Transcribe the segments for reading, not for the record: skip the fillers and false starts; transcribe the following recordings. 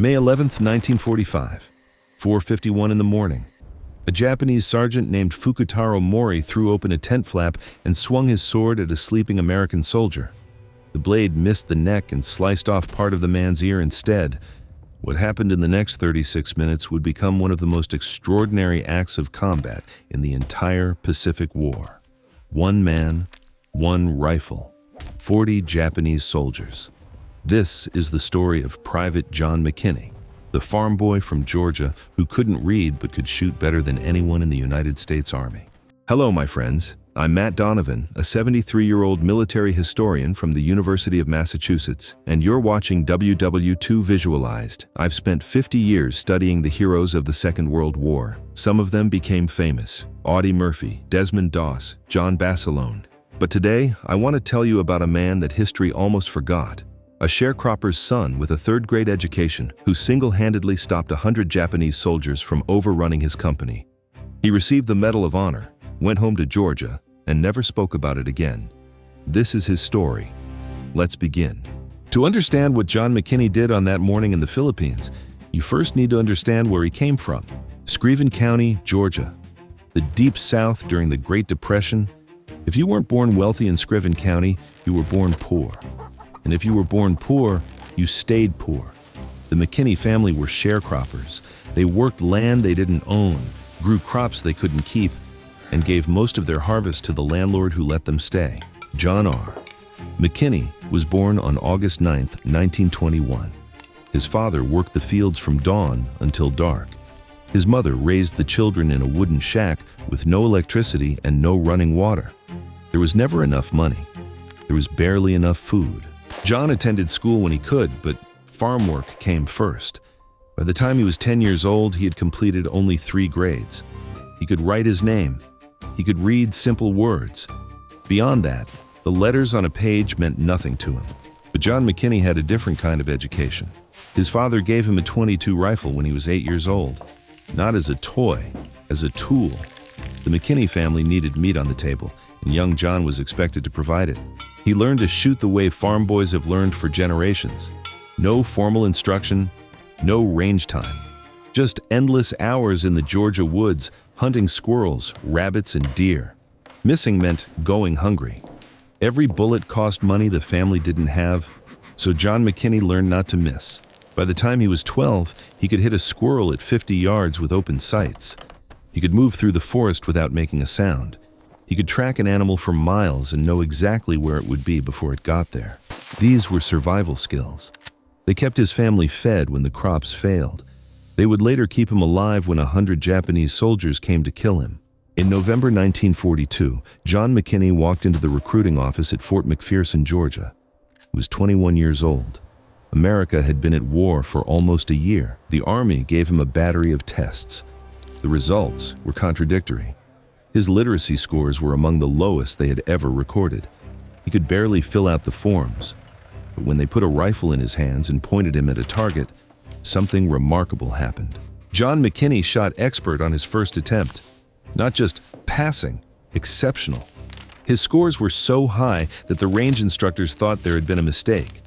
May 11, 1945, 4:51 in the morning. A Japanese sergeant named Fukutaro Mori threw open a tent flap and swung his sword at a sleeping American soldier. The blade missed the neck and sliced off part of the man's ear instead. What happened in the next 36 minutes would become one of the most extraordinary acts of combat in the entire Pacific War. One man, one rifle, 40 Japanese soldiers. This is the story of Private John McKinney, the farm boy from Georgia who couldn't read but could shoot better than anyone in the United States Army. Hello, my friends. I'm Matt Donovan, a 73-year-old military historian from the University of Massachusetts, and you're watching WW2 Visulaized. I've spent 50 years studying the heroes of the Second World War. Some of them became famous: Audie Murphy, Desmond Doss, John Basilone. But today, I want to tell you about a man that history almost forgot. A sharecropper's son with a third-grade education who single-handedly stopped 100 Japanese soldiers from overrunning his company. He received the Medal of Honor, went home to Georgia, and never spoke about it again. This is his story. Let's begin. To understand what John McKinney did on that morning in the Philippines, you first need to understand where he came from. Screven County, Georgia. The Deep South during the Great Depression. If you weren't born wealthy in Screven County, you were born poor. And if you were born poor, you stayed poor. The McKinney family were sharecroppers. They worked land they didn't own, grew crops they couldn't keep, and gave most of their harvest to the landlord who let them stay. John R. McKinney was born on August 9, 1921. His father worked the fields from dawn until dark. His mother raised the children in a wooden shack with no electricity and no running water. There was never enough money. There was barely enough food. John attended school when he could, but farm work came first. By the time he was 10 years old, he had completed only 3 grades. He could write his name. He could read simple words. Beyond that, the letters on a page meant nothing to him. But John McKinney had a different kind of education. His father gave him a .22 rifle when he was 8 years old. Not as a toy, as a tool. The McKinney family needed meat on the table, and young John was expected to provide it. He learned to shoot the way farm boys have learned for generations. No formal instruction, no range time. Just endless hours in the Georgia woods, hunting squirrels, rabbits, and deer. Missing meant going hungry. Every bullet cost money the family didn't have, so John McKinney learned not to miss. By the time he was 12, he could hit a squirrel at 50 yards with open sights. He could move through the forest without making a sound. He could track an animal for miles and know exactly where it would be before it got there. These were survival skills. They kept his family fed when the crops failed. They would later keep him alive when 100 Japanese soldiers came to kill him. In November 1942, John McKinney walked into the recruiting office at Fort McPherson, Georgia. He was 21 years old. America had been at war for almost a year. The Army gave him a battery of tests. The results were contradictory. His literacy scores were among the lowest they had ever recorded. He could barely fill out the forms. But when they put a rifle in his hands and pointed him at a target, something remarkable happened. John McKinney shot expert on his first attempt. Not just passing, exceptional. His scores were so high that the range instructors thought there had been a mistake.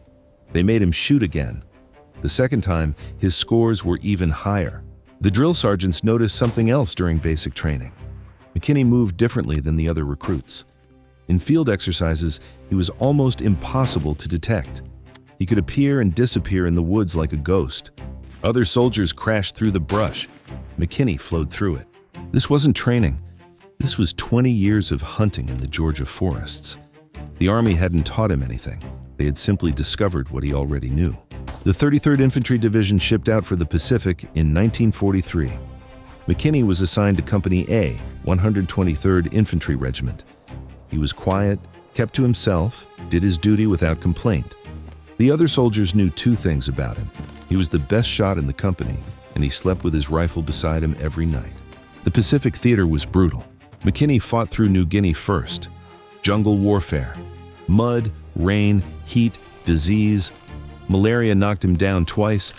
They made him shoot again. The second time, his scores were even higher. The drill sergeants noticed something else during basic training. McKinney moved differently than the other recruits. In field exercises, he was almost impossible to detect. He could appear and disappear in the woods like a ghost. Other soldiers crashed through the brush. McKinney flowed through it. This wasn't training. This was 20 years of hunting in the Georgia forests. The Army hadn't taught him anything. They had simply discovered what he already knew. The 33rd Infantry Division shipped out for the Pacific in 1943. McKinney was assigned to Company A, 123rd Infantry Regiment. He was quiet, kept to himself, did his duty without complaint. The other soldiers knew 2 things about him. He was the best shot in the company, and he slept with his rifle beside him every night. The Pacific theater was brutal. McKinney fought through New Guinea first. Jungle warfare. Mud, rain, heat, disease. Malaria knocked him down twice.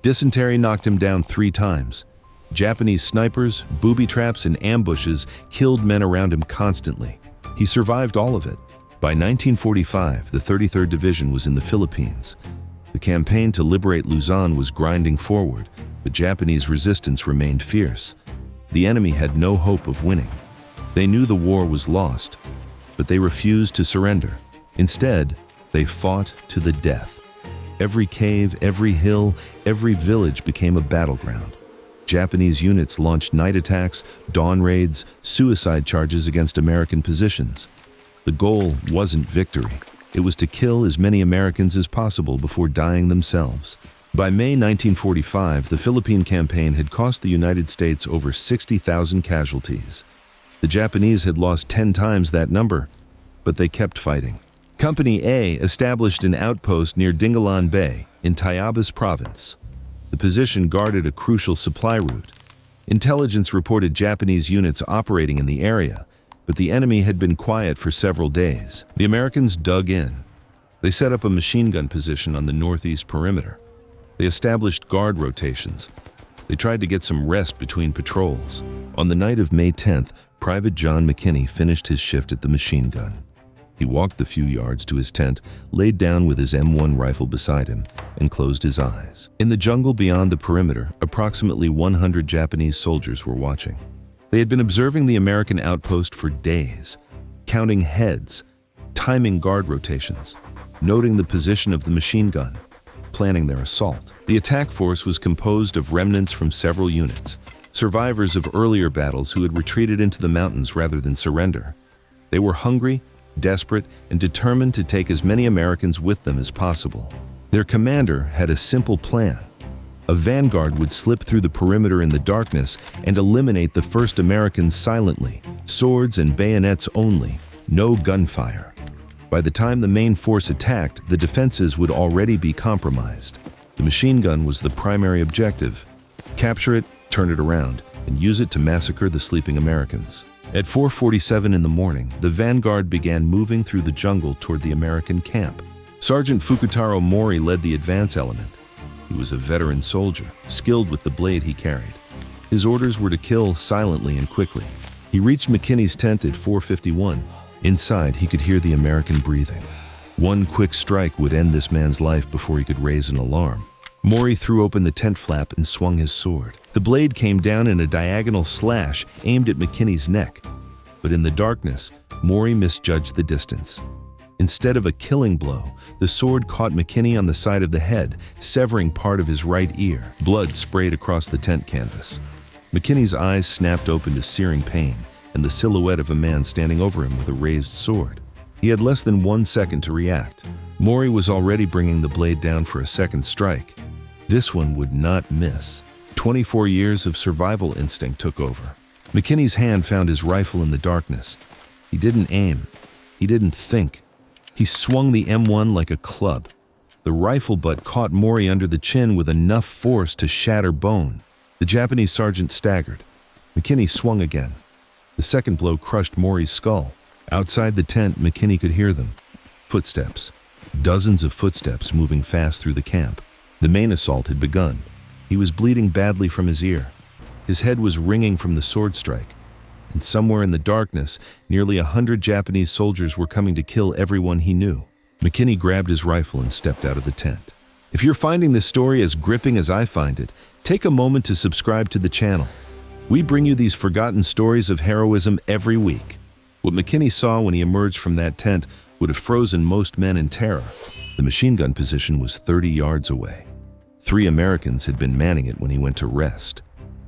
Dysentery knocked him down 3 times. Japanese snipers, booby traps, and ambushes killed men around him constantly. He survived all of it. By 1945, the 33rd Division was in the Philippines. The campaign to liberate Luzon was grinding forward, but Japanese resistance remained fierce. The enemy had no hope of winning. They knew the war was lost, but they refused to surrender. Instead, they fought to the death. Every cave, every hill, every village became a battleground. Japanese units launched night attacks, dawn raids, suicide charges against American positions. The goal wasn't victory. It was to kill as many Americans as possible before dying themselves. By May 1945, the Philippine campaign had cost the United States over 60,000 casualties. The Japanese had lost 10 times that number, but they kept fighting. Company A established an outpost near Dingalan Bay in Tayabas Province. The position guarded a crucial supply route. Intelligence reported Japanese units operating in the area, but the enemy had been quiet for several days. The Americans dug in. They set up a machine gun position on the northeast perimeter. They established guard rotations. They tried to get some rest between patrols. On the night of May 10th, Private John McKinney finished his shift at the machine gun. He walked the few yards to his tent, laid down with his M1 rifle beside him, and closed his eyes. In the jungle beyond the perimeter, approximately 100 Japanese soldiers were watching. They had been observing the American outpost for days, counting heads, timing guard rotations, noting the position of the machine gun, planning their assault. The attack force was composed of remnants from several units, survivors of earlier battles who had retreated into the mountains rather than surrender. They were hungry, desperate, and determined to take as many Americans with them as possible. Their commander had a simple plan. A vanguard would slip through the perimeter in the darkness and eliminate the first Americans silently, swords and bayonets only, no gunfire. By the time the main force attacked, the defenses would already be compromised. The machine gun was the primary objective. Capture it, turn it around, and use it to massacre the sleeping Americans. At 4:47 in the morning, the vanguard began moving through the jungle toward the American camp. Sergeant Fukutaro Mori led the advance element. He was a veteran soldier, skilled with the blade he carried. His orders were to kill silently and quickly. He reached McKinney's tent at 4:51. Inside, he could hear the American breathing. One quick strike would end this man's life before he could raise an alarm. Mori threw open the tent flap and swung his sword. The blade came down in a diagonal slash aimed at McKinney's neck. But in the darkness, Mori misjudged the distance. Instead of a killing blow, the sword caught McKinney on the side of the head, severing part of his right ear. Blood sprayed across the tent canvas. McKinney's eyes snapped open to searing pain, and the silhouette of a man standing over him with a raised sword. He had less than 1 second to react. Mori was already bringing the blade down for a second strike. This one would not miss. 24 years of survival instinct took over. McKinney's hand found his rifle in the darkness. He didn't aim. He didn't think. He swung the M1 like a club. The rifle butt caught Mori under the chin with enough force to shatter bone. The Japanese sergeant staggered. McKinney swung again. The second blow crushed Mori's skull. Outside the tent, McKinney could hear them. Footsteps. Dozens of footsteps moving fast through the camp. The main assault had begun. He was bleeding badly from his ear. His head was ringing from the sword strike. And somewhere in the darkness, nearly 100 Japanese soldiers were coming to kill everyone he knew. McKinney grabbed his rifle and stepped out of the tent. If you're finding this story as gripping as I find it, take a moment to subscribe to the channel. We bring you these forgotten stories of heroism every week. What McKinney saw when he emerged from that tent would have frozen most men in terror. The machine gun position was 30 yards away. 3 Americans had been manning it when he went to rest.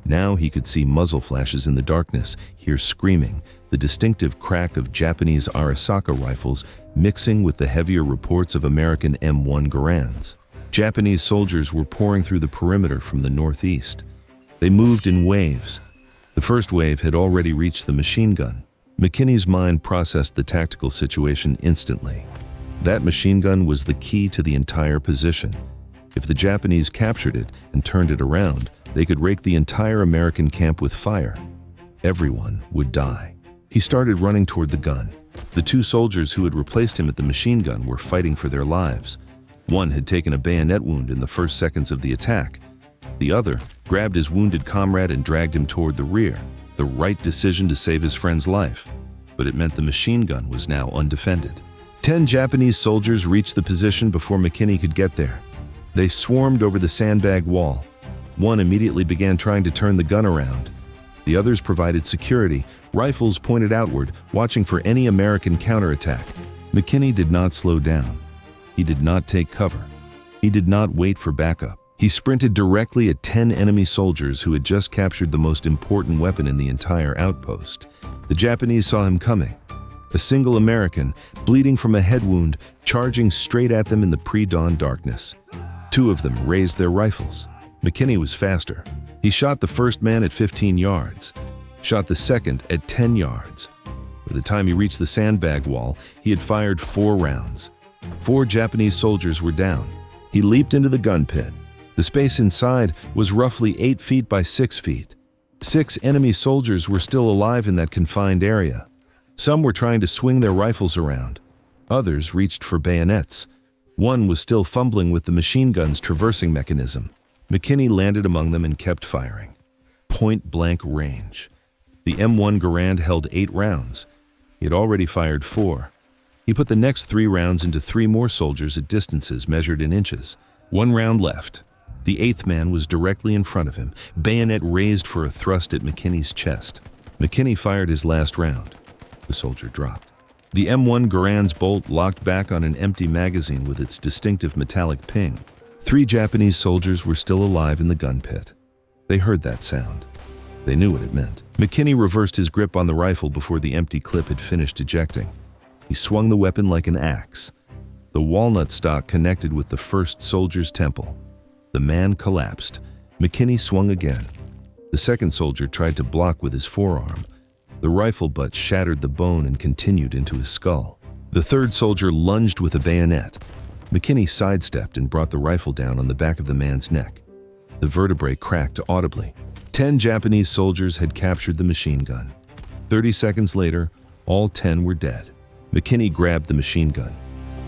Now he could see muzzle flashes in the darkness, hear screaming, the distinctive crack of Japanese Arisaka rifles mixing with the heavier reports of American M1 Garands. Japanese soldiers were pouring through the perimeter from the northeast. They moved in waves. The first wave had already reached the machine gun. McKinney's mind processed the tactical situation instantly. That machine gun was the key to the entire position. If the Japanese captured it and turned it around, they could rake the entire American camp with fire. Everyone would die. He started running toward the gun. The 2 soldiers who had replaced him at the machine gun were fighting for their lives. One had taken a bayonet wound in the first seconds of the attack. The other grabbed his wounded comrade and dragged him toward the rear. The right decision to save his friend's life. But it meant the machine gun was now undefended. 10 Japanese soldiers reached the position before McKinney could get there. They swarmed over the sandbag wall. One immediately began trying to turn the gun around. The others provided security, rifles pointed outward, watching for any American counterattack. McKinney did not slow down. He did not take cover. He did not wait for backup. He sprinted directly at 10 enemy soldiers who had just captured the most important weapon in the entire outpost. The Japanese saw him coming. A single American, bleeding from a head wound, charging straight at them in the pre-dawn darkness. Two of them raised their rifles. McKinney was faster. He shot the first man at 15 yards, shot the second at 10 yards. By the time he reached the sandbag wall, he had fired 4 rounds. 4 Japanese soldiers were down. He leaped into the gun pit. The space inside was roughly 8 feet by 6 feet. 6 enemy soldiers were still alive in that confined area. Some were trying to swing their rifles around. Others reached for bayonets. One was still fumbling with the machine gun's traversing mechanism. McKinney landed among them and kept firing. Point-blank range. The M1 Garand held 8 rounds. He had already fired 4. He put the next 3 rounds into 3 more soldiers at distances measured in inches. 1 round left. The 8th man was directly in front of him, bayonet raised for a thrust at McKinney's chest. McKinney fired his last round. The soldier dropped. The M1 Garand's bolt locked back on an empty magazine with its distinctive metallic ping. 3 Japanese soldiers were still alive in the gun pit. They heard that sound. They knew what it meant. McKinney reversed his grip on the rifle before the empty clip had finished ejecting. He swung the weapon like an axe. The walnut stock connected with the first soldier's temple. The man collapsed. McKinney swung again. The second soldier tried to block with his forearm. The rifle butt shattered the bone and continued into his skull. The third soldier lunged with a bayonet. McKinney sidestepped and brought the rifle down on the back of the man's neck. The vertebrae cracked audibly. 10 Japanese soldiers had captured the machine gun. 30 seconds later, all 10 were dead. McKinney grabbed the machine gun.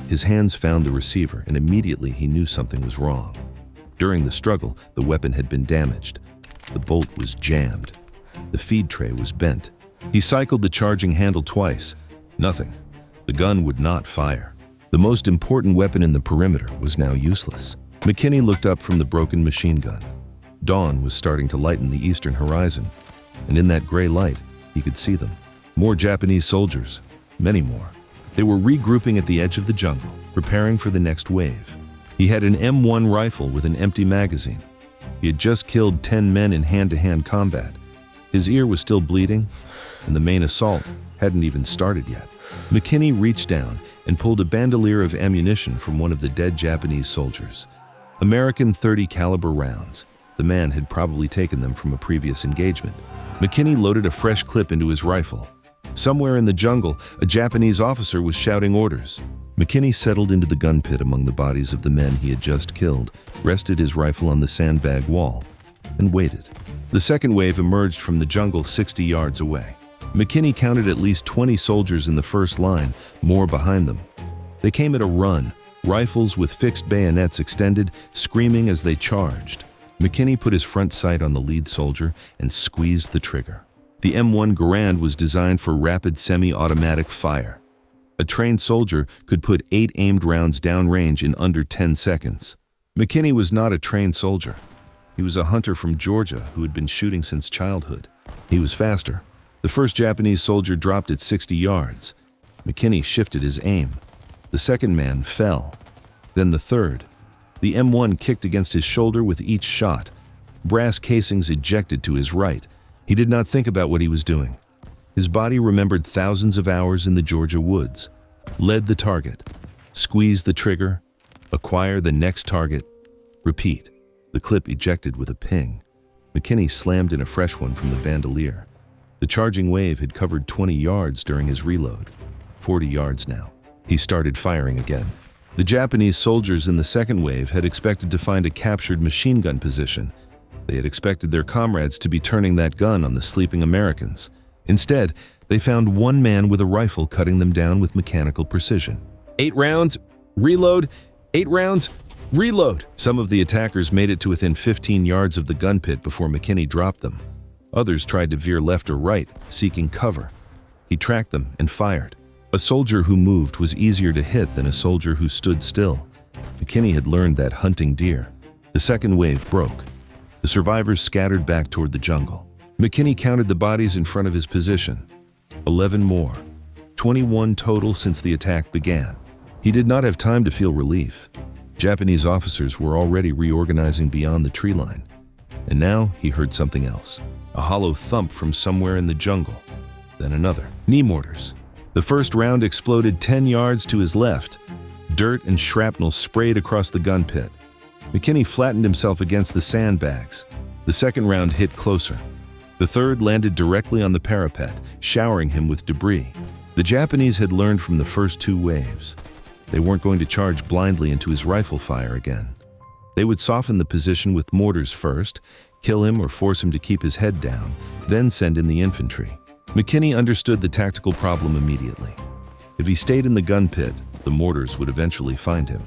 His hands found the receiver, and immediately he knew something was wrong. During the struggle, the weapon had been damaged. The bolt was jammed. The feed tray was bent. He cycled the charging handle twice. Nothing. The gun would not fire. The most important weapon in the perimeter was now useless. McKinney looked up from the broken machine gun. Dawn was starting to lighten the eastern horizon, and in that gray light, he could see them. More Japanese soldiers, many more. They were regrouping at the edge of the jungle, preparing for the next wave. He had an M1 rifle with an empty magazine. He had just killed 10 men in hand-to-hand combat. His ear was still bleeding, and the main assault hadn't even started yet. McKinney reached down and pulled a bandolier of ammunition from one of the dead Japanese soldiers. American .30 caliber rounds. The man had probably taken them from a previous engagement. McKinney loaded a fresh clip into his rifle. Somewhere in the jungle, a Japanese officer was shouting orders. McKinney settled into the gun pit among the bodies of the men he had just killed, rested his rifle on the sandbag wall, and waited. The second wave emerged from the jungle 60 yards away. McKinney counted at least 20 soldiers in the first line, more behind them. They came at a run, rifles with fixed bayonets extended, screaming as they charged. McKinney put his front sight on the lead soldier and squeezed the trigger. The M1 Garand was designed for rapid semi-automatic fire. A trained soldier could put 8 aimed rounds downrange in under 10 seconds. McKinney was not a trained soldier. He was a hunter from Georgia who had been shooting since childhood. He was faster. The first Japanese soldier dropped at 60 yards. McKinney shifted his aim. The second man fell. Then the third. The M1 kicked against his shoulder with each shot. Brass casings ejected to his right. He did not think about what he was doing. His body remembered thousands of hours in the Georgia woods. Led the target. Squeeze the trigger. Acquire the next target. Repeat. The clip ejected with a ping. McKinney slammed in a fresh one from the bandolier. The charging wave had covered 20 yards during his reload. 40 yards now. He started firing again. The Japanese soldiers in the second wave had expected to find a captured machine gun position. They had expected their comrades to be turning that gun on the sleeping Americans. Instead, they found one man with a rifle cutting them down with mechanical precision. 8 rounds, reload, 8 rounds, reload. Some of the attackers made it to within 15 yards of the gun pit before McKinney dropped them. Others tried to veer left or right, seeking cover. He tracked them and fired. A soldier who moved was easier to hit than a soldier who stood still. McKinney had learned that hunting deer. The second wave broke. The survivors scattered back toward the jungle. McKinney counted the bodies in front of his position. 11 more. 21 total since the attack began. He did not have time to feel relief. Japanese officers were already reorganizing beyond the tree line. And now he heard something else. A hollow thump from somewhere in the jungle. Then another. Knee mortars. The first round exploded 10 yards to his left. Dirt and shrapnel sprayed across the gun pit. McKinney flattened himself against the sandbags. The second round hit closer. The third landed directly on the parapet, showering him with debris. The Japanese had learned from the first two waves. They weren't going to charge blindly into his rifle fire again. They would soften the position with mortars first, kill him or force him to keep his head down, then send in the infantry. McKinney understood the tactical problem immediately. If he stayed in the gun pit, the mortars would eventually find him.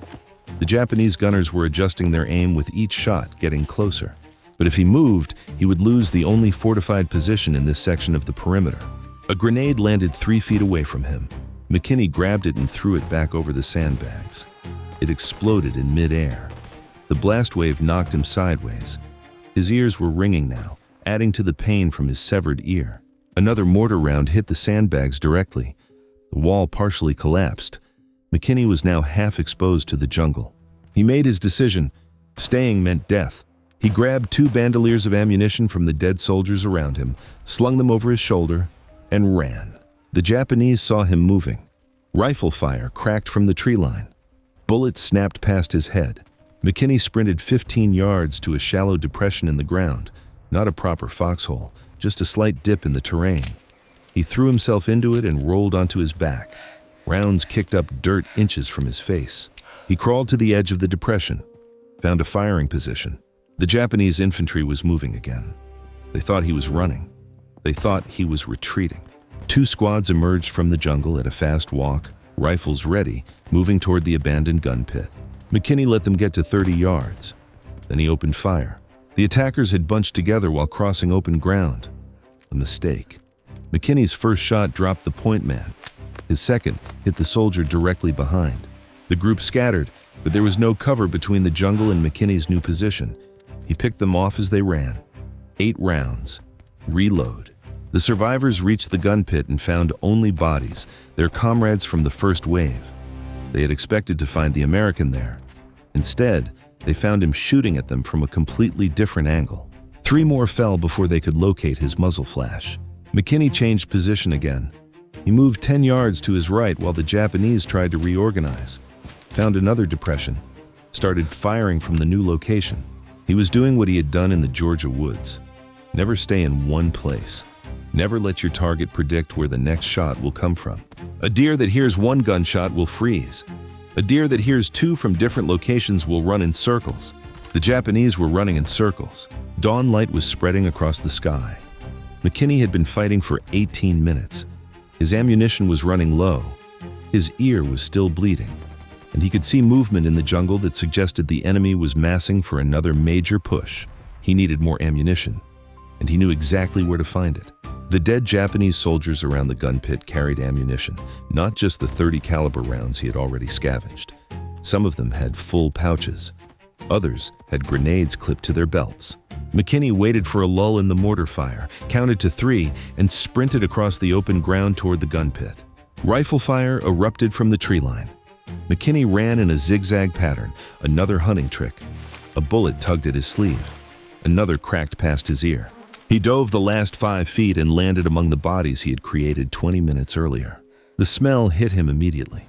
The Japanese gunners were adjusting their aim with each shot getting closer. But if he moved, he would lose the only fortified position in this section of the perimeter. A grenade landed 3 feet away from him. McKinney grabbed it and threw it back over the sandbags. It exploded in midair. The blast wave knocked him sideways. His ears were ringing now, adding to the pain from his severed ear. Another mortar round hit the sandbags directly. The wall partially collapsed. McKinney was now half exposed to the jungle. He made his decision. Staying meant death. He grabbed 2 bandoliers of ammunition from the dead soldiers around him, slung them over his shoulder, and ran. The Japanese saw him moving. Rifle fire cracked from the tree line. Bullets snapped past his head. McKinney sprinted 15 yards to a shallow depression in the ground, not a proper foxhole, just a slight dip in the terrain. He threw himself into it and rolled onto his back. Rounds kicked up dirt inches from his face. He crawled to the edge of the depression, found a firing position. The Japanese infantry was moving again. They thought he was running. They thought he was retreating. 2 squads emerged from the jungle at a fast walk, rifles ready, moving toward the abandoned gun pit. McKinney let them get to 30 yards. Then he opened fire. The attackers had bunched together while crossing open ground. A mistake. McKinney's first shot dropped the point man. His second hit the soldier directly behind. The group scattered, but there was no cover between the jungle and McKinney's new position. He picked them off as they ran. 8 rounds. Reload. The survivors reached the gun pit and found only bodies, their comrades from the first wave. They had expected to find the American there. Instead, they found him shooting at them from a completely different angle. 3 more fell before they could locate his muzzle flash. McKinney changed position again. He moved 10 yards to his right while the Japanese tried to reorganize. Found another depression. Started firing from the new location. He was doing what he had done in the Georgia woods. Never stay in one place. Never let your target predict where the next shot will come from. A deer that hears 1 gunshot will freeze. A deer that hears 2 from different locations will run in circles. The Japanese were running in circles. Dawn light was spreading across the sky. McKinney had been fighting for 18 minutes. His ammunition was running low. His ear was still bleeding. And he could see movement in the jungle that suggested the enemy was massing for another major push. He needed more ammunition, and he knew exactly where to find it. The dead Japanese soldiers around the gun pit carried ammunition, not just the .30 caliber rounds he had already scavenged. Some of them had full pouches. Others had grenades clipped to their belts. McKinney waited for a lull in the mortar fire, counted to 3, and sprinted across the open ground toward the gun pit. Rifle fire erupted from the tree line. McKinney ran in a zigzag pattern, another hunting trick. A bullet tugged at his sleeve. Another cracked past his ear. He dove the last 5 feet and landed among the bodies he had created 20 minutes earlier. The smell hit him immediately.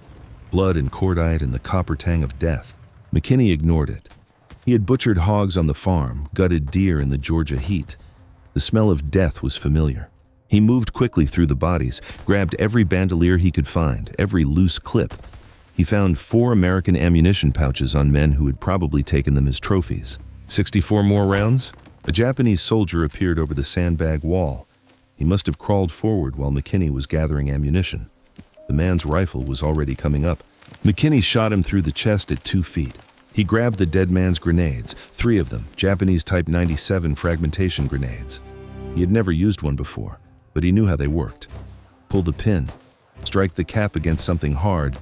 Blood and cordite and the copper tang of death. McKinney ignored it. He had butchered hogs on the farm, gutted deer in the Georgia heat. The smell of death was familiar. He moved quickly through the bodies, grabbed every bandolier he could find, every loose clip. He found 4 American ammunition pouches on men who had probably taken them as trophies. 64 more rounds? A Japanese soldier appeared over the sandbag wall. He must have crawled forward while McKinney was gathering ammunition. The man's rifle was already coming up. McKinney shot him through the chest at 2 feet. He grabbed the dead man's grenades, 3 of them, Japanese Type 97 fragmentation grenades. He had never used one before, but he knew how they worked. Pull the pin, strike the cap against something hard,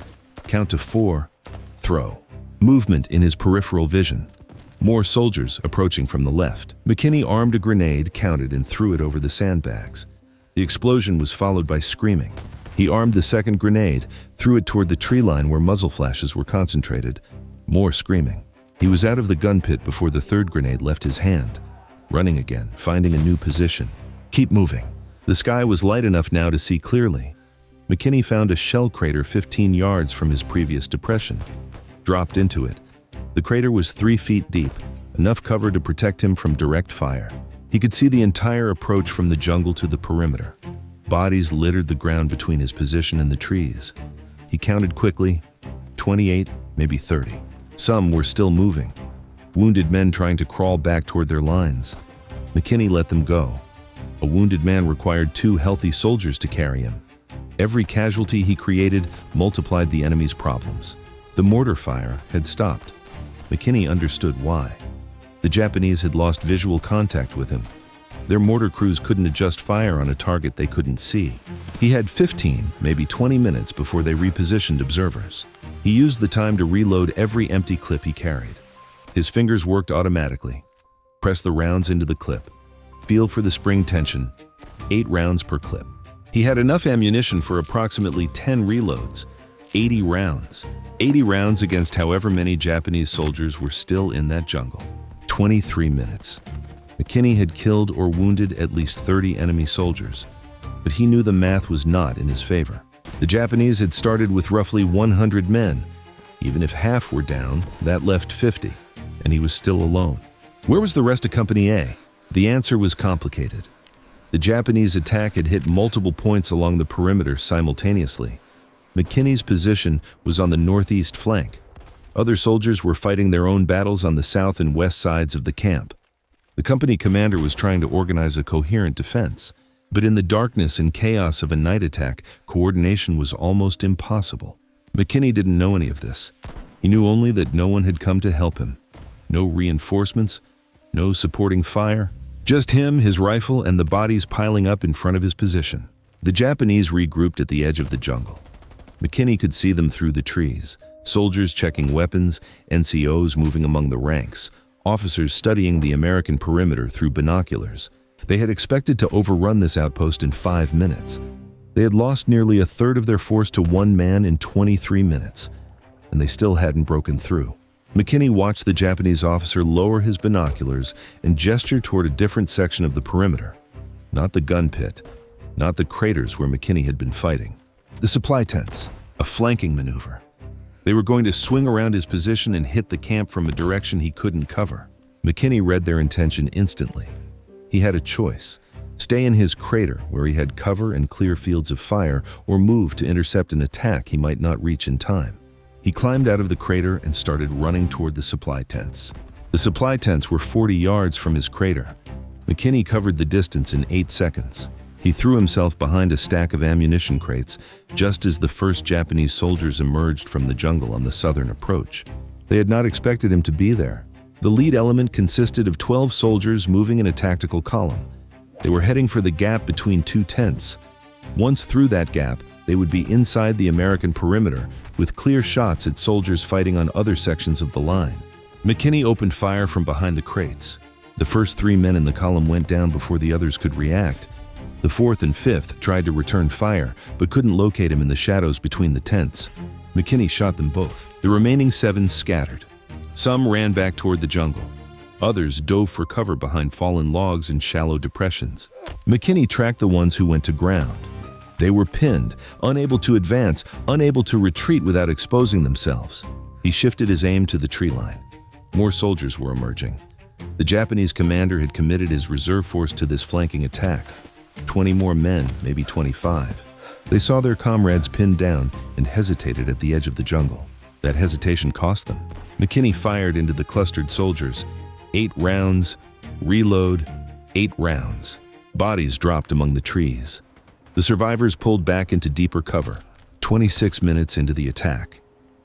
count to 4, throw. Movement in his peripheral vision. More soldiers approaching from the left. McKinney armed a grenade, counted, and threw it over the sandbags. The explosion was followed by screaming. He armed the second grenade, threw it toward the tree line where muzzle flashes were concentrated. More screaming. He was out of the gun pit before the third grenade left his hand. Running again, finding a new position. Keep moving. The sky was light enough now to see clearly. McKinney found a shell crater 15 yards from his previous depression. Dropped into it. The crater was 3 feet deep, enough cover to protect him from direct fire. He could see the entire approach from the jungle to the perimeter. Bodies littered the ground between his position and the trees. He counted quickly, 28, maybe 30. Some were still moving. Wounded men trying to crawl back toward their lines. McKinney let them go. A wounded man required 2 healthy soldiers to carry him. Every casualty he created multiplied the enemy's problems. The mortar fire had stopped. McKinney understood why. The Japanese had lost visual contact with him. Their mortar crews couldn't adjust fire on a target they couldn't see. He had 15, maybe 20 minutes before they repositioned observers. He used the time to reload every empty clip he carried. His fingers worked automatically. Press the rounds into the clip. Feel for the spring tension. 8 rounds per clip. He had enough ammunition for approximately 10 reloads. 80 rounds. 80 rounds against however many Japanese soldiers were still in that jungle. 23 minutes. McKinney had killed or wounded at least 30 enemy soldiers, but he knew the math was not in his favor. The Japanese had started with roughly 100 men. Even if half were down, that left 50, and he was still alone. Where was the rest of Company A? The answer was complicated. The Japanese attack had hit multiple points along the perimeter simultaneously. McKinney's position was on the northeast flank. Other soldiers were fighting their own battles on the south and west sides of the camp. The company commander was trying to organize a coherent defense, but in the darkness and chaos of a night attack, coordination was almost impossible. McKinney didn't know any of this. He knew only that no one had come to help him. No reinforcements, no supporting fire. Just him, his rifle, and the bodies piling up in front of his position. The Japanese regrouped at the edge of the jungle. McKinney could see them through the trees. Soldiers checking weapons, NCOs moving among the ranks, officers studying the American perimeter through binoculars. They had expected to overrun this outpost in 5 minutes. They had lost nearly a third of their force to one man in 23 minutes, and they still hadn't broken through. McKinney watched the Japanese officer lower his binoculars and gesture toward a different section of the perimeter. Not the gun pit, not the craters where McKinney had been fighting. The supply tents, a flanking maneuver. They were going to swing around his position and hit the camp from a direction he couldn't cover. McKinney read their intention instantly. He had a choice: stay in his crater where he had cover and clear fields of fire, or move to intercept an attack he might not reach in time. He climbed out of the crater and started running toward the supply tents. The supply tents were 40 yards from his crater. McKinney covered the distance in 8 seconds. He threw himself behind a stack of ammunition crates just as the first Japanese soldiers emerged from the jungle on the southern approach. They had not expected him to be there. The lead element consisted of 12 soldiers moving in a tactical column. They were heading for the gap between 2 tents. Once through that gap, they would be inside the American perimeter with clear shots at soldiers fighting on other sections of the line. McKinney opened fire from behind the crates. The first 3 men in the column went down before the others could react. The 4th and 5th tried to return fire, but couldn't locate him in the shadows between the tents. McKinney shot them both. The remaining 7 scattered. Some ran back toward the jungle. Others dove for cover behind fallen logs and shallow depressions. McKinney tracked the ones who went to ground. They were pinned, unable to advance, unable to retreat without exposing themselves. He shifted his aim to the tree line. More soldiers were emerging. The Japanese commander had committed his reserve force to this flanking attack. 20 more men, maybe 25. They saw their comrades pinned down and hesitated at the edge of the jungle. That hesitation cost them. McKinney fired into the clustered soldiers. 8 rounds, reload, 8 rounds. Bodies dropped among the trees. The survivors pulled back into deeper cover. 26 minutes into the attack,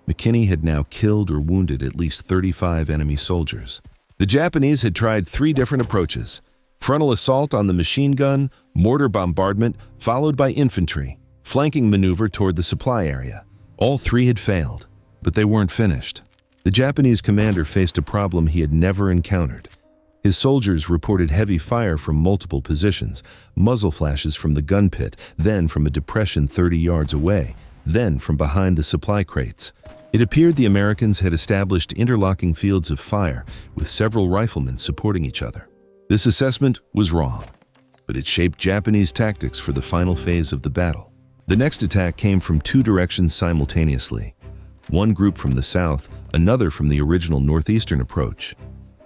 McKinney had now killed or wounded at least 35 enemy soldiers. The Japanese had tried 3 different approaches: frontal assault on the machine gun, mortar bombardment, followed by infantry, flanking maneuver toward the supply area. All 3 had failed, but they weren't finished. The Japanese commander faced a problem he had never encountered. His soldiers reported heavy fire from multiple positions, muzzle flashes from the gun pit, then from a depression 30 yards away, then from behind the supply crates. It appeared the Americans had established interlocking fields of fire, with several riflemen supporting each other. This assessment was wrong, but it shaped Japanese tactics for the final phase of the battle. The next attack came from two directions simultaneously. One group from the south, another from the original northeastern approach.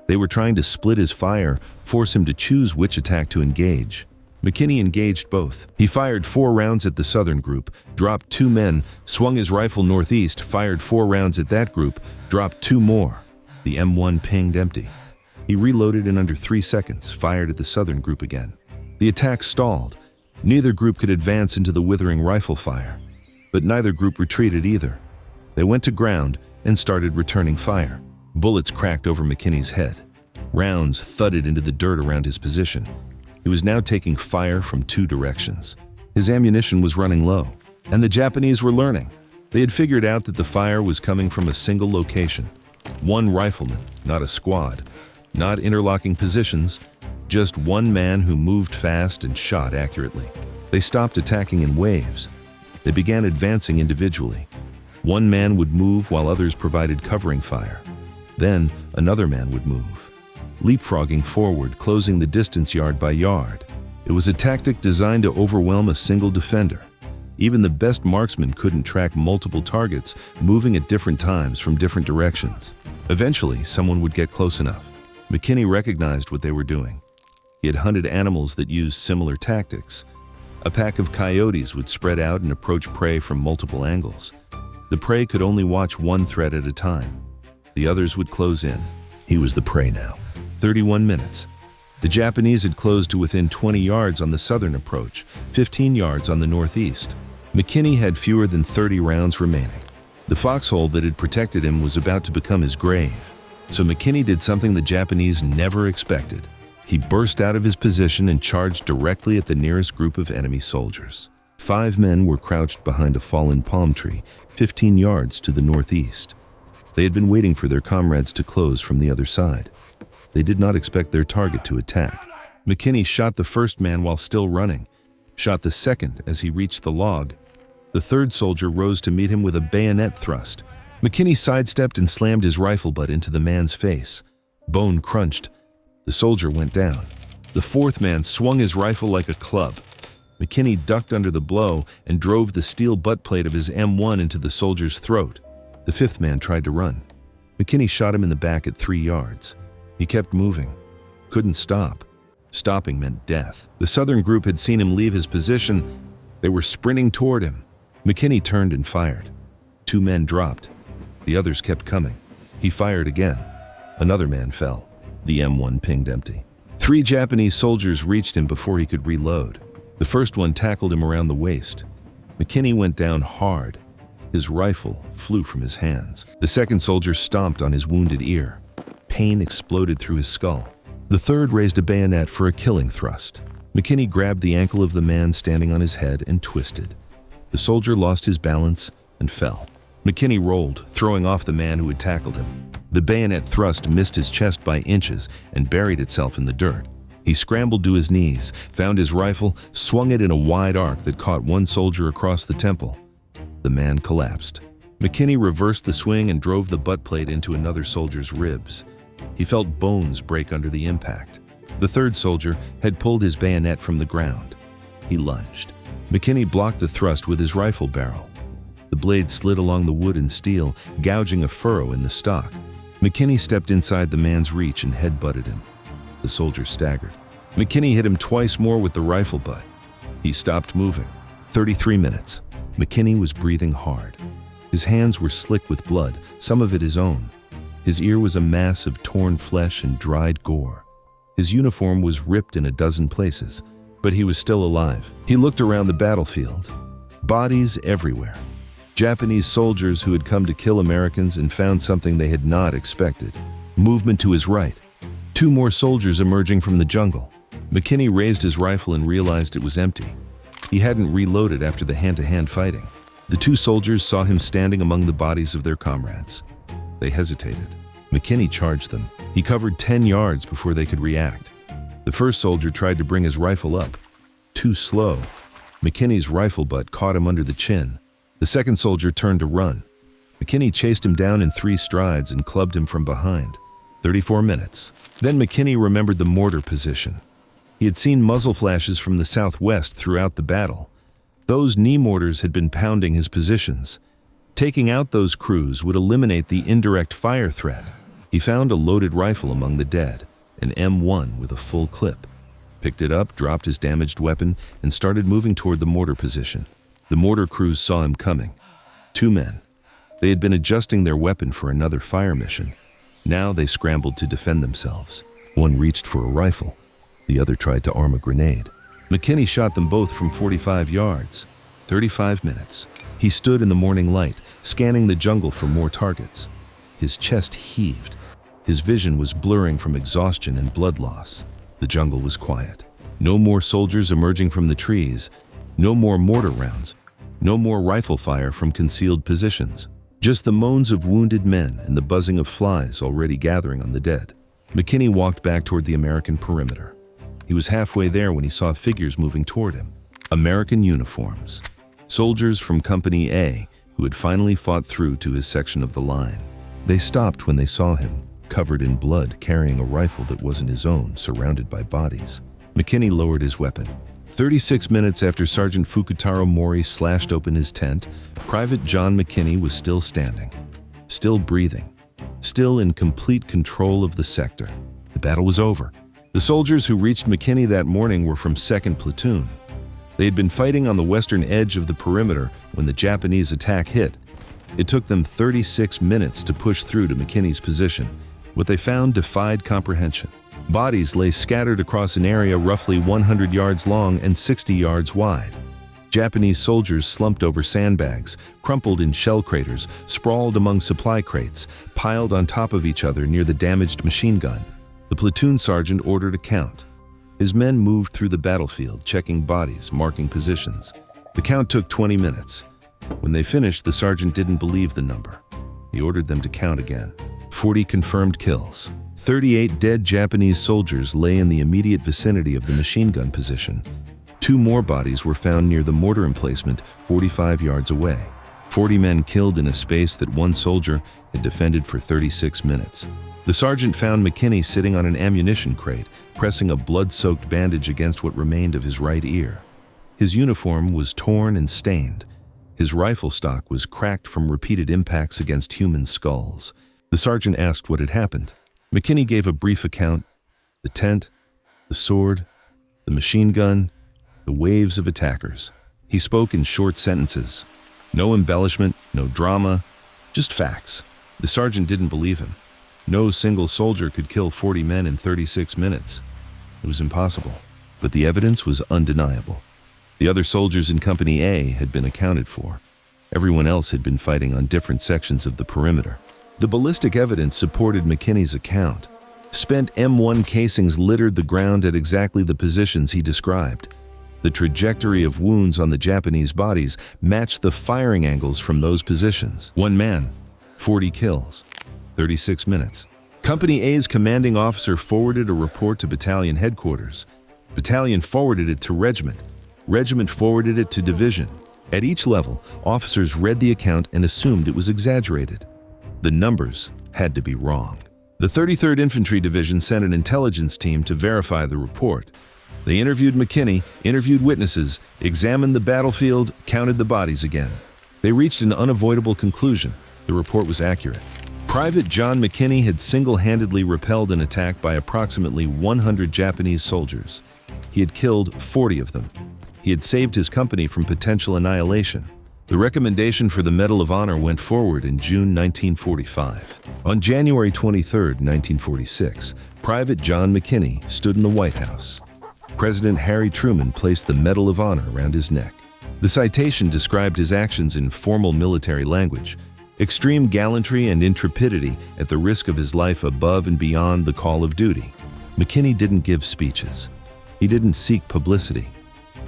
They were trying to split his fire, force him to choose which attack to engage. McKinney engaged both. He fired 4 rounds at the southern group, dropped 2 men, swung his rifle northeast, fired 4 rounds at that group, dropped 2 more. The M1 pinged empty. He reloaded in under 3 seconds, fired at the southern group again. The attack stalled. Neither group could advance into the withering rifle fire, but neither group retreated either. They went to ground and started returning fire. Bullets cracked over McKinney's head. Rounds thudded into the dirt around his position. He was now taking fire from 2 directions. His ammunition was running low, and the Japanese were learning. They had figured out that the fire was coming from a single location. 1 rifleman, not a squad. Not interlocking positions, just 1 man who moved fast and shot accurately. They stopped attacking in waves. They began advancing individually. 1 man would move while others provided covering fire. Then another man would move, leapfrogging forward, closing the distance yard by yard. It was a tactic designed to overwhelm a single defender. Even the best marksman couldn't track multiple targets moving at different times from different directions. Eventually, someone would get close enough. McKinney recognized what they were doing. He had hunted animals that used similar tactics. A pack of coyotes would spread out and approach prey from multiple angles. The prey could only watch one threat at a time. The others would close in. He was the prey now. 31 minutes. The Japanese had closed to within 20 yards on the southern approach, 15 yards on the northeast. McKinney had fewer than 30 rounds remaining. The foxhole that had protected him was about to become his grave. So McKinney did something the Japanese never expected. He burst out of his position and charged directly at the nearest group of enemy soldiers. 5 men were crouched behind a fallen palm tree, 15 yards to the northeast. They had been waiting for their comrades to close from the other side. They did not expect their target to attack. McKinney shot the first man while still running, shot the second as he reached the log. The third soldier rose to meet him with a bayonet thrust. McKinney sidestepped and slammed his rifle butt into the man's face. Bone crunched. The soldier went down. The fourth man swung his rifle like a club. McKinney ducked under the blow and drove the steel butt plate of his M1 into the soldier's throat. The fifth man tried to run. McKinney shot him in the back at 3 yards. He kept moving. Couldn't stop. Stopping meant death. The southern group had seen him leave his position. They were sprinting toward him. McKinney turned and fired. 2 men dropped. The others kept coming. He fired again. Another man fell. The M1 pinged empty. 3 Japanese soldiers reached him before he could reload. The first one tackled him around the waist. McKinney went down hard. His rifle flew from his hands. The second soldier stomped on his wounded ear. Pain exploded through his skull. The third raised a bayonet for a killing thrust. McKinney grabbed the ankle of the man standing on his head and twisted. The soldier lost his balance and fell. McKinney rolled, throwing off the man who had tackled him. The bayonet thrust missed his chest by inches and buried itself in the dirt. He scrambled to his knees, found his rifle, swung it in a wide arc that caught one soldier across the temple. The man collapsed. McKinney reversed the swing and drove the butt plate into another soldier's ribs. He felt bones break under the impact. The third soldier had pulled his bayonet from the ground. He lunged. McKinney blocked the thrust with his rifle barrel. The blade slid along the wood and steel, gouging a furrow in the stock. McKinney stepped inside the man's reach and head-butted him. The soldier staggered. McKinney hit him twice more with the rifle butt. He stopped moving. 33 minutes. McKinney was breathing hard. His hands were slick with blood, some of it his own. His ear was a mass of torn flesh and dried gore. His uniform was ripped in a dozen places, but he was still alive. He looked around the battlefield. Bodies everywhere. Japanese soldiers who had come to kill Americans and found something they had not expected. Movement to his right. 2 more soldiers emerging from the jungle. McKinney raised his rifle and realized it was empty. He hadn't reloaded after the hand-to-hand fighting. The 2 soldiers saw him standing among the bodies of their comrades. They hesitated. McKinney charged them. He covered 10 yards before they could react. The first soldier tried to bring his rifle up. Too slow. McKinney's rifle butt caught him under the chin. The second soldier turned to run. McKinney chased him down in 3 strides and clubbed him from behind. 34 minutes. Then McKinney remembered the mortar position. He had seen muzzle flashes from the southwest throughout the battle. Those knee mortars had been pounding his positions. Taking out those crews would eliminate the indirect fire threat. He found a loaded rifle among the dead, an M1 with a full clip. Picked it up, dropped his damaged weapon, and started moving toward the mortar position. The mortar crews saw him coming. 2 men. They had been adjusting their weapon for another fire mission. Now they scrambled to defend themselves. One reached for a rifle. The other tried to arm a grenade. McKinney shot them both from 45 yards. 35 minutes. He stood in the morning light, scanning the jungle for more targets. His chest heaved. His vision was blurring from exhaustion and blood loss. The jungle was quiet. No more soldiers emerging from the trees. No more mortar rounds. No more rifle fire from concealed positions. Just the moans of wounded men and the buzzing of flies already gathering on the dead. McKinney walked back toward the American perimeter. He was halfway there when he saw figures moving toward him. American uniforms. Soldiers from Company A who had finally fought through to his section of the line. They stopped when they saw him, covered in blood, carrying a rifle that wasn't his own, surrounded by bodies. McKinney lowered his weapon. 36 minutes after Sergeant Fukutaro Mori slashed open his tent, Private John McKinney was still standing, still breathing, still in complete control of the sector. The battle was over. The soldiers who reached McKinney that morning were from 2nd Platoon. They had been fighting on the western edge of the perimeter when the Japanese attack hit. It took them 36 minutes to push through to McKinney's position. What they found defied comprehension. Bodies lay scattered across an area roughly 100 yards long and 60 yards wide. Japanese soldiers slumped over sandbags, crumpled in shell craters, sprawled among supply crates, piled on top of each other near the damaged machine gun. The platoon sergeant ordered a count. His men moved through the battlefield, checking bodies, marking positions. The count took 20 minutes. When they finished, the sergeant didn't believe the number. He ordered them to count again. 40 confirmed kills. 38 dead Japanese soldiers lay in the immediate vicinity of the machine gun position. 2 more bodies were found near the mortar emplacement 45 yards away. 40 men killed in a space that 1 soldier had defended for 36 minutes. The sergeant found McKinney sitting on an ammunition crate, pressing a blood-soaked bandage against what remained of his right ear. His uniform was torn and stained. His rifle stock was cracked from repeated impacts against human skulls. The sergeant asked what had happened. McKinney gave a brief account. The tent, the sword, the machine gun, the waves of attackers. He spoke in short sentences. No embellishment, no drama, just facts. The sergeant didn't believe him. No single soldier could kill 40 men in 36 minutes. It was impossible, but the evidence was undeniable. The other soldiers in Company A had been accounted for. Everyone else had been fighting on different sections of the perimeter. The ballistic evidence supported McKinney's account. Spent M1 casings littered the ground at exactly the positions he described. The trajectory of wounds on the Japanese bodies matched the firing angles from those positions. 1 man, 40 kills. 36 minutes. Company A's commanding officer forwarded a report to battalion headquarters. Battalion forwarded it to regiment. Regiment forwarded it to division. At each level, officers read the account and assumed it was exaggerated. The numbers had to be wrong. The 33rd Infantry Division sent an intelligence team to verify the report. They interviewed McKinney, interviewed witnesses, examined the battlefield, counted the bodies again. They reached an unavoidable conclusion. The report was accurate. Private John McKinney had single-handedly repelled an attack by approximately 100 Japanese soldiers. He had killed 40 of them. He had saved his company from potential annihilation. The recommendation for the Medal of Honor went forward in June 1945. On January 23, 1946, Private John McKinney stood in the White House. President Harry Truman placed the Medal of Honor around his neck. The citation described his actions in formal military language. Extreme gallantry and intrepidity at the risk of his life above and beyond the call of duty. McKinney didn't give speeches. He didn't seek publicity.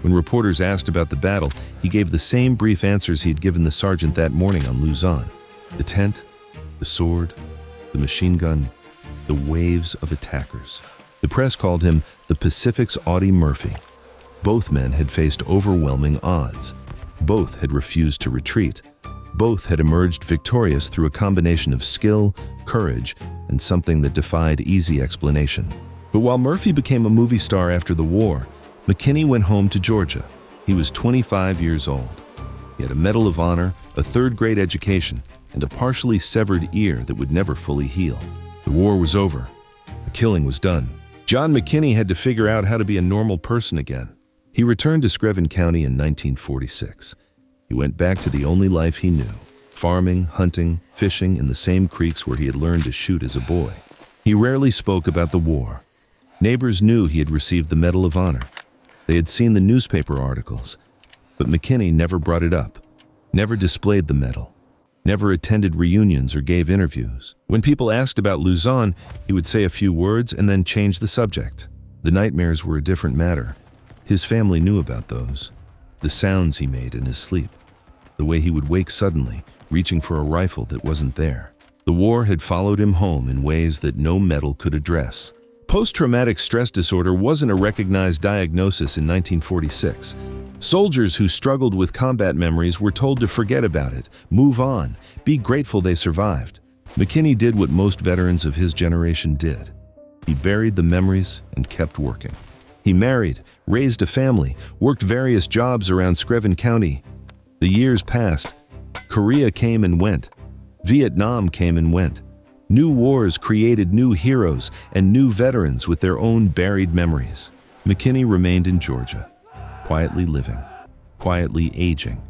When reporters asked about the battle, he gave the same brief answers he had given the sergeant that morning on Luzon. The tent, the sword, the machine gun, the waves of attackers. The press called him the Pacific's Audie Murphy. Both men had faced overwhelming odds. Both had refused to retreat. Both had emerged victorious through a combination of skill, courage, and something that defied easy explanation. But while Murphy became a movie star after the war, McKinney went home to Georgia. He was 25 years old. He had a Medal of Honor, a third-grade education, and a partially severed ear that would never fully heal. The war was over. The killing was done. John McKinney had to figure out how to be a normal person again. He returned to Screven County in 1946. He went back to the only life he knew, farming, hunting, fishing in the same creeks where he had learned to shoot as a boy. He rarely spoke about the war. Neighbors knew he had received the Medal of Honor. They had seen the newspaper articles, but McKinney never brought it up, never displayed the medal, never attended reunions or gave interviews. When people asked about Luzon, he would say a few words and then change the subject. The nightmares were a different matter. His family knew about those. The sounds he made in his sleep. The way he would wake suddenly, reaching for a rifle that wasn't there. The war had followed him home in ways that no medal could address. Post-traumatic stress disorder wasn't a recognized diagnosis in 1946. Soldiers who struggled with combat memories were told to forget about it, move on, be grateful they survived. McKinney did what most veterans of his generation did. He buried the memories and kept working. He married, raised a family, worked various jobs around Screven County. The years passed. Korea came and went. Vietnam came and went. New wars created new heroes and new veterans with their own buried memories. McKinney remained in Georgia, quietly living, quietly aging.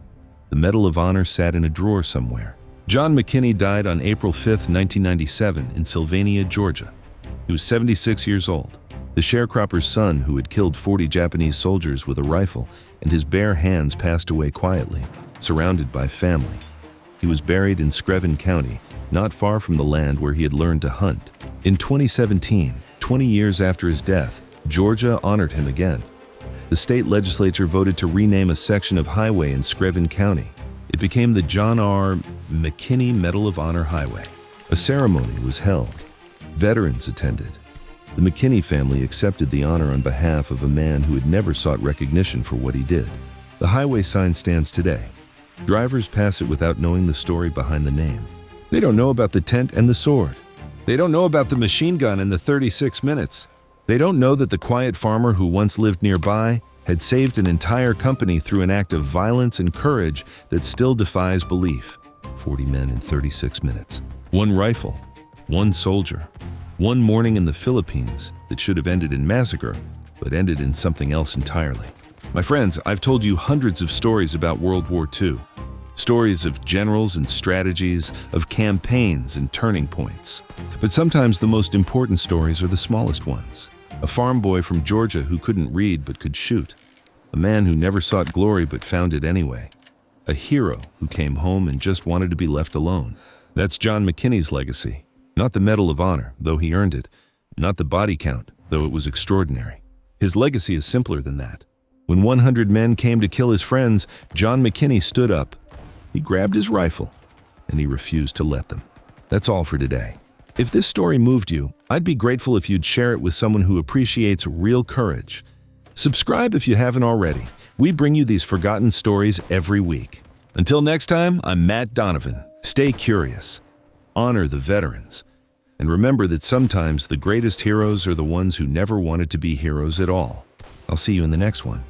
The Medal of Honor sat in a drawer somewhere. John McKinney died on April 5, 1997 in Sylvania, Georgia. He was 76 years old. The sharecropper's son who had killed 40 Japanese soldiers with a rifle and his bare hands passed away quietly, surrounded by family. He was buried in Screven County, not far from the land where he had learned to hunt. In 2017, 20 years after his death, Georgia honored him again. The state legislature voted to rename a section of highway in Screven County. It became the John R. McKinney Medal of Honor Highway. A ceremony was held. Veterans attended. The McKinney family accepted the honor on behalf of a man who had never sought recognition for what he did. The highway sign stands today. Drivers pass it without knowing the story behind the name. They don't know about the tent and the sword. They don't know about the machine gun and the 36 minutes. They don't know that the quiet farmer who once lived nearby had saved an entire company through an act of violence and courage that still defies belief. 40 men in 36 minutes. One rifle. One soldier. One morning in the Philippines that should have ended in massacre, but ended in something else entirely. My friends, I've told you hundreds of stories about World War II. Stories of generals and strategies, of campaigns and turning points. But sometimes the most important stories are the smallest ones. A farm boy from Georgia who couldn't read but could shoot. A man who never sought glory but found it anyway. A hero who came home and just wanted to be left alone. That's John McKinney's legacy. Not the Medal of Honor, though he earned it. Not the body count, though it was extraordinary. His legacy is simpler than that. When 100 men came to kill his friends, John McKinney stood up. He grabbed his rifle, and he refused to let them. That's all for today. If this story moved you, I'd be grateful if you'd share it with someone who appreciates real courage. Subscribe if you haven't already. We bring you these forgotten stories every week. Until next time, I'm Matt Donovan. Stay curious. Honor the veterans. And remember that sometimes the greatest heroes are the ones who never wanted to be heroes at all. I'll see you in the next one.